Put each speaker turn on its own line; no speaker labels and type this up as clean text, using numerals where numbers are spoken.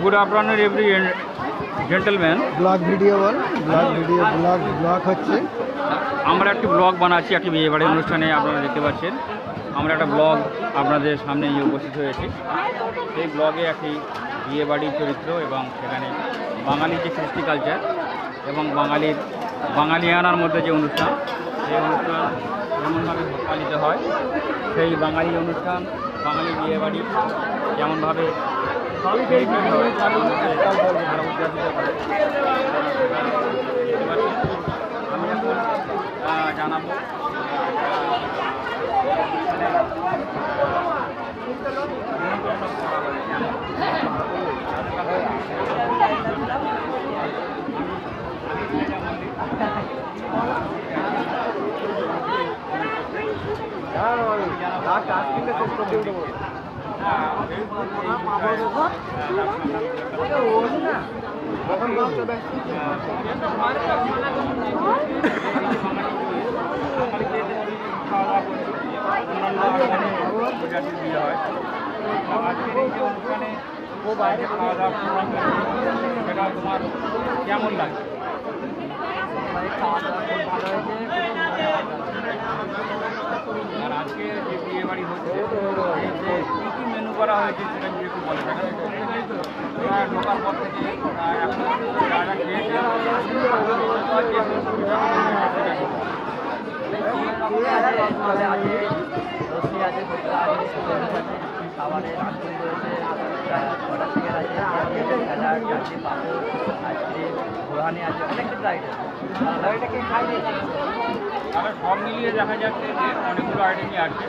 Good afternoon every gentleman
blog video বল blog হচ্ছে
আমরা একটি ব্লগ বানাচ্ছি একটি বিয়ে বাড়ির অনুষ্ঠানে আপনারা দেখতে পাচ্ছেন আমরা একটা ব্লগ আপনাদের সামনে উপস্থিত হয়েছি সেই ব্লগে একটি বিয়ে বাড়ির চরিত্র এবং সেখানে বাঙালির যে কৃষ্টি কালচার এবং বাঙালিয়ানার মধ্যে যে অনুষ্ঠান সেই অনুষ্ঠান যেমনভাবে পালিত হয় সেই বাঙালি অনুষ্ঠান বাঙালি বিয়ে বাড়ি যেমনভাবে আমি এখন জানাবো তোমার কেমন লাগে আর আজকে যে বিয়ে বাড়ি হচ্ছে যে কী কী মেনু করা হয়েছে সেটা যদি একটু বলে ঢোকার পর থেকে এখন যারা খেয়েছে
খাবারের আইসক্রিম রয়েছে ছটা চিকেন আছে স্যালাড চাটনি পাঁপড় আইসক্রিম ঘোরানি আছে অনেক কিছু আইটেম এটাকে খাই
তাহলে সব মিলিয়ে দেখা যাচ্ছে যে অনেকগুলো আইটেমই আছে।